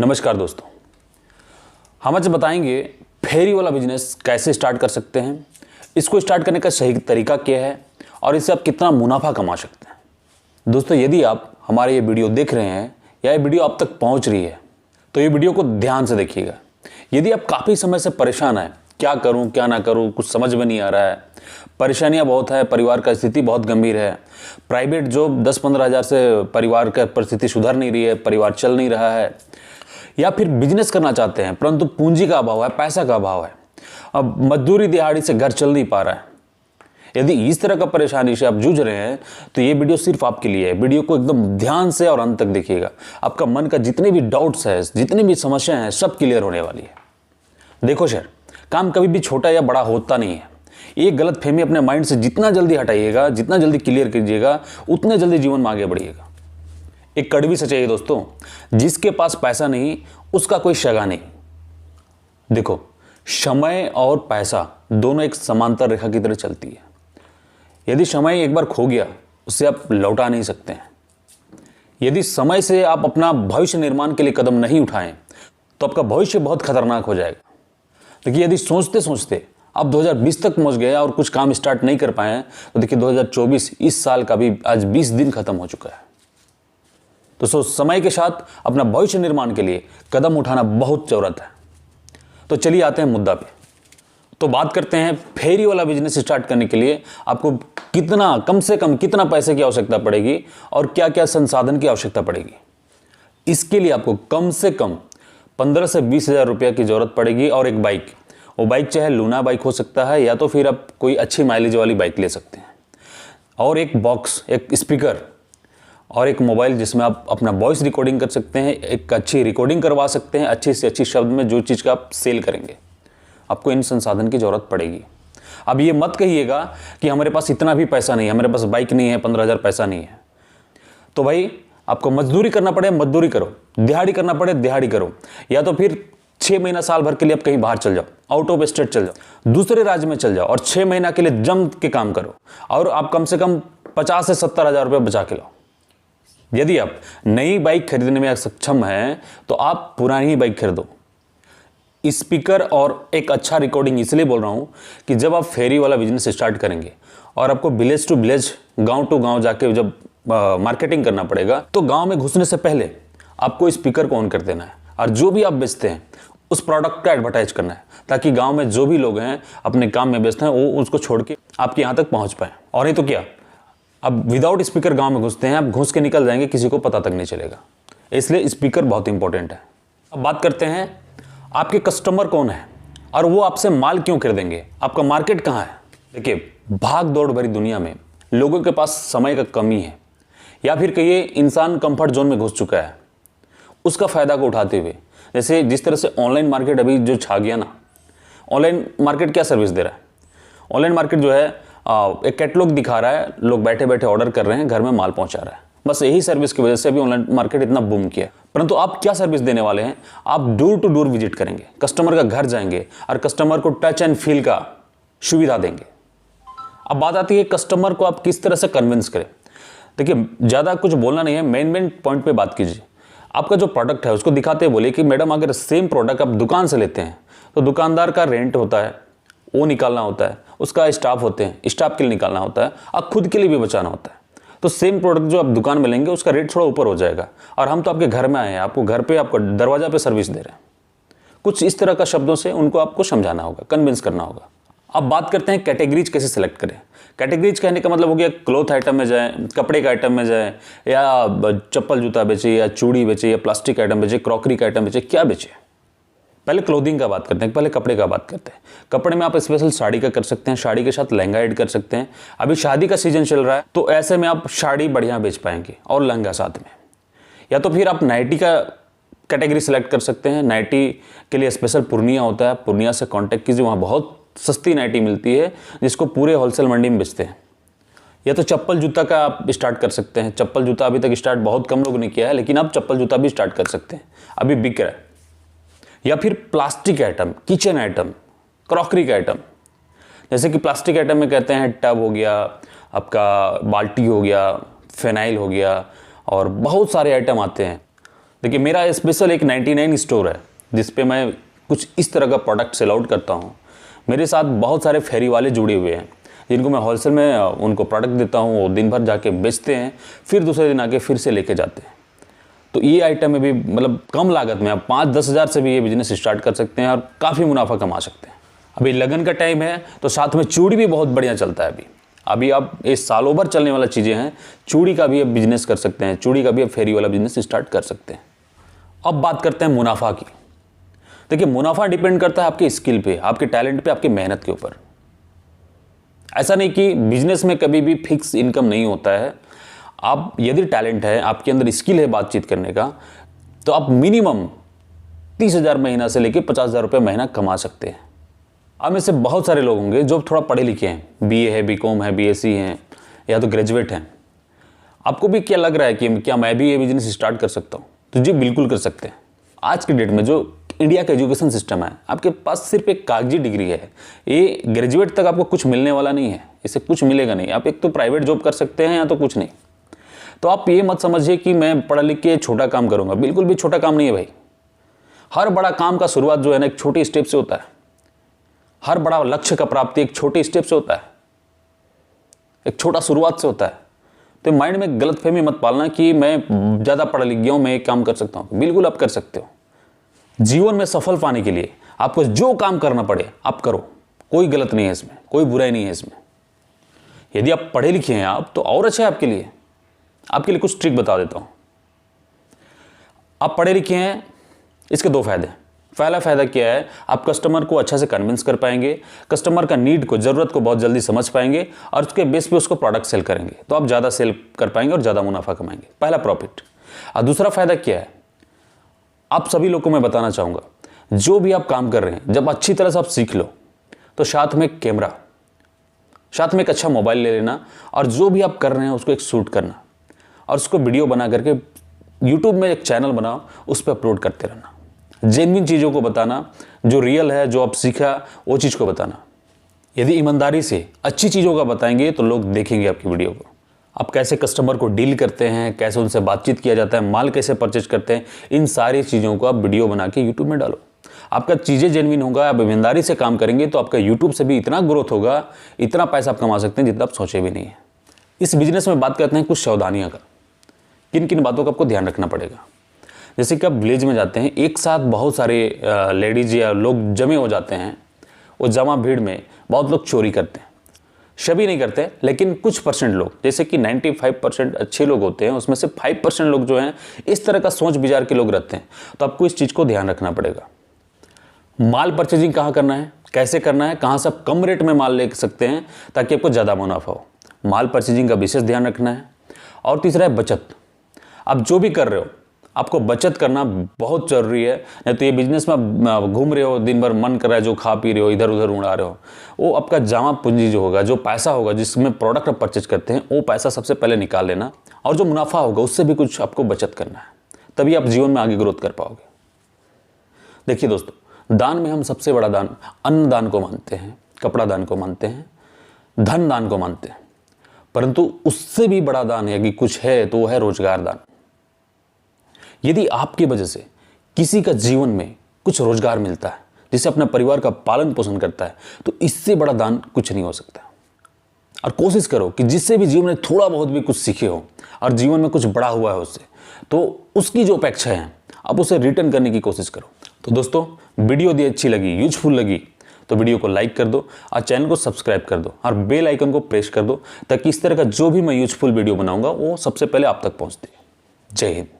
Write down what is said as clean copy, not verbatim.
नमस्कार दोस्तों, हम आज बताएंगे फेरी वाला बिजनेस कैसे स्टार्ट कर सकते हैं, इसको स्टार्ट करने का सही तरीका क्या है और इससे आप कितना मुनाफा कमा सकते हैं। दोस्तों, यदि आप हमारे ये वीडियो देख रहे हैं या ये वीडियो आप तक पहुंच रही है तो ये वीडियो को ध्यान से देखिएगा। यदि आप काफ़ी समय से परेशान हैं, क्या करूं क्या ना करूं, कुछ समझ में नहीं आ रहा है, परेशानियां बहुत है, परिवार का स्थिति बहुत गंभीर है, प्राइवेट जॉब 10-15 हज़ार से परिवार का परिस्थिति सुधर नहीं रही है, परिवार चल नहीं रहा है, या फिर बिजनेस करना चाहते हैं परंतु पूंजी का अभाव है, पैसा का अभाव है, अब मजदूरी दिहाड़ी से घर चल नहीं पा रहा है। यदि इस तरह का परेशानी से आप जूझ रहे हैं तो ये वीडियो सिर्फ आपके लिए है। वीडियो को एकदम ध्यान से और अंत तक देखिएगा। आपका मन का जितने भी डाउट्स है, जितनी भी समस्याएं हैं, सब क्लियर होने वाली है। देखो सर, काम कभी भी छोटा या बड़ा होता नहीं है। ये गलतफहमी अपने माइंड से जितना जल्दी हटाइएगा, जितना जल्दी क्लियर कीजिएगा, उतने जल्दी जीवन में आगे बढ़िएगा। एक कड़वी सच्चाई है दोस्तों, जिसके पास पैसा नहीं उसका कोई शगा नहीं। देखो, समय और पैसा दोनों एक समांतर रेखा की तरह चलती है। यदि समय एक बार खो गया उसे आप लौटा नहीं सकते हैं। यदि समय से आप अपना भविष्य निर्माण के लिए कदम नहीं उठाएं तो आपका भविष्य बहुत खतरनाक हो जाएगा। देखिए, यदि सोचते सोचते आप 2020 तक पहुंच गए और कुछ काम स्टार्ट नहीं कर पाए तो देखिए 2024 इस साल का भी आज 20 दिन खत्म हो चुका है। तो समय के साथ अपना भविष्य निर्माण के लिए कदम उठाना बहुत जरूरत है। तो चलिए आते हैं मुद्दा पे। तो बात करते हैं फेरी वाला बिजनेस स्टार्ट करने के लिए आपको कितना, कम से कम कितना पैसे की आवश्यकता पड़ेगी और क्या क्या संसाधन की आवश्यकता पड़ेगी। इसके लिए आपको कम से कम 15 से 20 हज़ार रुपया की जरूरत पड़ेगी और एक बाइक। वो बाइक चाहे लूना बाइक हो सकता है या तो फिर आप कोई अच्छी माइलेज वाली बाइक ले सकते हैं, और एक बॉक्स, एक स्पीकर और एक मोबाइल जिसमें आप अपना वॉइस रिकॉर्डिंग कर सकते हैं, एक अच्छी रिकॉर्डिंग करवा सकते हैं अच्छी से अच्छी शब्द में, जो चीज़ का आप सेल करेंगे। आपको इन संसाधन की ज़रूरत पड़ेगी। अब ये मत कहिएगा कि हमारे पास इतना भी पैसा नहीं है, हमारे पास बाइक नहीं है, 15 हज़ार पैसा नहीं है। तो भाई आपको मजदूरी करना पड़े मजदूरी करो, दिहाड़ी करना पड़े दिहाड़ी करो, या तो फिर 6 महीना साल भर के लिए आप कहीं बाहर चल जाओ, आउट ऑफ स्टेट चल जाओ, दूसरे राज्य में चल जाओ और 6 महीना के लिए जम के काम करो और आप कम से कम 50 से 70 हज़ार रुपये बचा के लाओ। यदि आप नई बाइक खरीदने में सक्षम हैं तो आप पुरानी बाइक खरीदो। स्पीकर और एक अच्छा रिकॉर्डिंग इसलिए बोल रहा हूं कि जब आप फेरी वाला बिजनेस स्टार्ट करेंगे और आपको विलेज टू विलेज, गांव टू गांव जाके जब मार्केटिंग करना पड़ेगा तो गांव में घुसने से पहले आपको स्पीकर को ऑन कर देना है और जो भी आप बेचते हैं उस प्रोडक्ट का एडवर्टाइज करना है, ताकि गाँव में जो भी लोग हैं अपने काम में व्यस्त हैं वो उसको छोड़ के आपके यहाँ तक पहुँच पाए। और नहीं तो क्या, अब विदाउट स्पीकर गांव में घुसते हैं, आप घुस के निकल जाएंगे, किसी को पता तक नहीं चलेगा। इसलिए स्पीकर बहुत इंपॉर्टेंट है। अब बात करते हैं आपके कस्टमर कौन है और वो आपसे माल क्यों खरीदेंगे, आपका मार्केट कहाँ है। देखिए, भाग दौड़ भरी दुनिया में लोगों के पास समय का कमी है, या फिर कहिए इंसान कंफर्ट जोन में घुस चुका है। उसका फायदा को उठाते हुए, जैसे जिस तरह से ऑनलाइन मार्केट अभी जो छा गया ना, ऑनलाइन मार्केट क्या सर्विस दे रहा है। ऑनलाइन मार्केट जो है एक कैटलॉग दिखा रहा है, लोग बैठे बैठे ऑर्डर कर रहे हैं, घर में माल पहुंचा रहा है। बस यही सर्विस की वजह से अभी ऑनलाइन मार्केट इतना बूम किया। परंतु आप क्या सर्विस देने वाले हैं, आप डोर टू डोर विजिट करेंगे, कस्टमर का घर जाएंगे और कस्टमर को टच एंड फील का सुविधा देंगे। अब बात आती है कस्टमर को आप किस तरह से कन्विंस करें। देखिए, ज़्यादा कुछ बोलना नहीं है, मेन पॉइंट पे बात कीजिए। आपका जो प्रोडक्ट है उसको दिखाते बोले कि मैडम, अगर सेम प्रोडक्ट आप दुकान से लेते हैं तो दुकानदार का रेंट होता है, वो निकालना होता है, उसका स्टाफ होते हैं, स्टाफ के लिए निकालना होता है, और खुद के लिए भी बचाना होता है। तो सेम प्रोडक्ट जो आप दुकान में लेंगे उसका रेट थोड़ा ऊपर हो जाएगा, और हम तो आपके घर में आए हैं, आपको घर पे, आपको दरवाजा पे सर्विस दे रहे हैं। कुछ इस तरह का शब्दों से उनको आपको समझाना होगा, कन्विंस करना होगा। अब बात करते हैं कैटेगरीज कैसे सेलेक्ट करें। कैटेगरीज कहने का मतलब हो गया क्लॉथ आइटम में जाए, कपड़े का आइटम में जाए, या चप्पल जूता बेचे, या चूड़ी बेचे, या प्लास्टिक आइटम बेचे, क्रॉकरी का आइटम बेचे, क्या बेचे। पहले क्लोथिंग का बात करते हैं, पहले कपड़े का बात करते हैं। कपड़े में आप स्पेशल साड़ी का कर सकते हैं, साड़ी के साथ लहंगा ऐड कर सकते हैं। अभी शादी का सीजन चल रहा है तो ऐसे में आप साड़ी बढ़िया बेच पाएंगे और लहंगा साथ में। या तो फिर आप नाइटी का कैटेगरी सेलेक्ट कर सकते हैं। नाइटी के लिए स्पेशल पूर्णिया होता है, पूर्णिया से कॉन्टैक्ट कीजिए, वहाँ बहुत सस्ती नाइटी मिलती है जिसको पूरे होलसेल मंडी में बेचते हैं। या तो चप्पल जूता का आप स्टार्ट कर सकते हैं। चप्पल जूता अभी तक स्टार्ट बहुत कम लोगों ने किया है, लेकिन आप चप्पल जूता भी स्टार्ट कर सकते हैं, अभी बिक रहा है। या फिर plastic item, kitchen item, crockery का आइटम, जैसे कि प्लास्टिक आइटम में कहते हैं टब हो गया, आपका बाल्टी हो गया, फिनाइल हो गया, और बहुत सारे आइटम आते हैं। देखिए, मेरा स्पेशल एक 99 स्टोर है जिस पे मैं कुछ इस तरह का प्रोडक्ट सेल आउट करता हूँ। मेरे साथ बहुत सारे फेरी वाले जुड़े हुए हैं जिनको मैं होलसेल में उनको प्रोडक्ट देता हूँ, वो दिन भर जाके बेचते हैं, फिर दूसरे दिन आके फिर से लेके जाते हैं। तो ये आइटम में भी मतलब कम लागत में आप 5-10 हज़ार से भी ये बिजनेस स्टार्ट कर सकते हैं और काफ़ी मुनाफा कमा सकते हैं। अभी लगन का टाइम है तो साथ में चूड़ी भी बहुत बढ़िया चलता है। अभी आप ये सालों भर चलने वाला चीज़ें हैं, चूड़ी का भी आप बिजनेस कर सकते हैं, चूड़ी का भी आप फेरी वाला बिजनेस स्टार्ट कर सकते हैं। अब बात करते हैं मुनाफा की। देखिए, मुनाफा डिपेंड करता है आपके स्किल पे, आपके टैलेंट पे, आपकी मेहनत के ऊपर। ऐसा नहीं कि बिजनेस में कभी भी फिक्स इनकम नहीं होता है। आप यदि टैलेंट है, आपके अंदर स्किल है बातचीत करने का, तो आप मिनिमम 30,000 महीना से लेकर 50,000 रुपये महीना कमा सकते हैं। अब में से बहुत सारे लोग होंगे जो थोड़ा पढ़े लिखे हैं, BA है, BCom है, BSc हैं या तो ग्रेजुएट हैं। आपको भी क्या लग रहा है कि क्या मैं भी ये बिजनेस स्टार्ट कर सकता हूँ? तो जी बिल्कुल कर सकते हैं। आज की डेट में जो इंडिया का एजुकेशन सिस्टम है, आपके पास सिर्फ एक कागजी डिग्री है, ये ग्रेजुएट तक आपको कुछ मिलने वाला नहीं है, इससे कुछ मिलेगा नहीं। आप एक तो प्राइवेट जॉब कर सकते हैं या तो कुछ नहीं। तो आप ये मत समझिए कि मैं पढ़ लिख के छोटा काम करूंगा, बिल्कुल भी छोटा काम नहीं है भाई। हर बड़ा काम का शुरुआत जो है ना एक छोटी स्टेप से होता है। हर बड़ा लक्ष्य का प्राप्ति एक छोटे स्टेप से होता है, एक छोटा शुरुआत से होता है। तो माइंड में गलतफहमी मत पालना कि मैं ज़्यादा पढ़ लिख गया हूँ, मैं एक काम कर सकता हूँ। बिल्कुल आप कर सकते हो। जीवन में सफल पाने के लिए आपको जो काम करना पड़े आप करो, कोई गलत नहीं है इसमें, कोई बुराई नहीं है इसमें। यदि आप पढ़े लिखे हैं आप तो और अच्छा है आपके लिए। आपके लिए कुछ ट्रिक बता देता हूँ। आप पढ़े लिखे हैं, इसके 2 फायदे। पहला फायदा क्या है, आप कस्टमर को अच्छा से कन्विंस कर पाएंगे, कस्टमर का नीड को, ज़रूरत को बहुत जल्दी समझ पाएंगे और उसके बेस पे उसको प्रोडक्ट सेल करेंगे, तो आप ज़्यादा सेल कर पाएंगे और ज़्यादा मुनाफा कमाएंगे। पहला प्रॉफिट। और दूसरा फायदा क्या है, आप सभी लोगों को मैं बताना चाहूँगा, जो भी आप काम कर रहे हैं, जब अच्छी तरह से आप सीख लो तो साथ में कैमरा, साथ में एक अच्छा मोबाइल ले लेना और जो भी आप कर रहे हैं उसको एक शूट करना और उसको वीडियो बना करके यूट्यूब में एक चैनल बनाओ, उस पर अपलोड करते रहना। जेन्युइन चीज़ों को बताना, जो रियल है, जो आप सीखा वो चीज़ को बताना। यदि ईमानदारी से अच्छी चीज़ों का बताएंगे तो लोग देखेंगे आपकी वीडियो को। आप कैसे कस्टमर को डील करते हैं, कैसे उनसे बातचीत किया जाता है, माल कैसे परचेज करते हैं, इन सारी चीज़ों को आप वीडियो बना के यूट्यूब में डालो। आपका चीज़ें जेन्युइन होगा, आप ईमानदारी से काम करेंगे तो आपका यूट्यूब से भी इतना ग्रोथ होगा, इतना पैसा आप कमा सकते हैं जितना आप सोचे भी नहीं है। इस बिजनेस में बात करते हैं कुछ सावधानियाँ का, किन किन बातों का आपको ध्यान रखना पड़ेगा। जैसे कि आप विलेज में जाते हैं, एक साथ बहुत सारे लेडीज या लोग जमे हो जाते हैं। वो जमा भीड़ में बहुत लोग चोरी करते हैं। सभी नहीं करते, लेकिन कुछ परसेंट लोग, जैसे कि 95% अच्छे लोग होते हैं, उसमें से 5% लोग जो हैं इस तरह का सोच विचार के लोग रहते हैं। तो आपको इस चीज़ को ध्यान रखना पड़ेगा। माल परचेजिंग कहाँ करना है, कैसे करना है, कहाँ से आप कम रेट में माल ले सकते हैं ताकि आपको ज़्यादा मुनाफा हो, माल परचेजिंग का विशेष ध्यान रखना है। और तीसरा है बचत। आप जो भी कर रहे हो आपको बचत करना बहुत ज़रूरी है। नहीं तो ये बिजनेस में घूम रहे हो, दिन भर मन कर रहा है, जो खा पी रहे हो, इधर उधर उड़ा रहे हो, वो आपका जमा पूंजी जो होगा, जो पैसा होगा जिसमें प्रोडक्ट आप परचेज करते हैं, वो पैसा सबसे पहले निकाल लेना और जो मुनाफा होगा उससे भी कुछ आपको बचत करना है, तभी आप जीवन में आगे ग्रोथ कर पाओगे। देखिए दोस्तों, दान में हम सबसे बड़ा दान अन्न दान को मानते हैं, कपड़ा दान को मानते हैं, धन दान को मानते हैं, परंतु उससे भी बड़ा दान है कि कुछ है तो वो है रोजगार दान। यदि आपकी वजह से किसी का जीवन में कुछ रोजगार मिलता है, जिससे अपने परिवार का पालन पोषण करता है, तो इससे बड़ा दान कुछ नहीं हो सकता। और कोशिश करो कि जिससे भी जीवन में थोड़ा बहुत भी कुछ सीखे हो और जीवन में कुछ बड़ा हुआ है उससे, तो उसकी जो अपेक्षा है आप उसे रिटर्न करने की कोशिश करो। तो दोस्तों, वीडियो यदि अच्छी लगी, यूजफुल लगी, तो वीडियो को लाइक कर दो और चैनल को सब्सक्राइब कर दो और बेल आइकन को प्रेस कर दो, ताकि इस तरह का जो भी मैं यूजफुल वीडियो बनाऊंगा वो सबसे पहले आप तक पहुंचते। जय हिंद।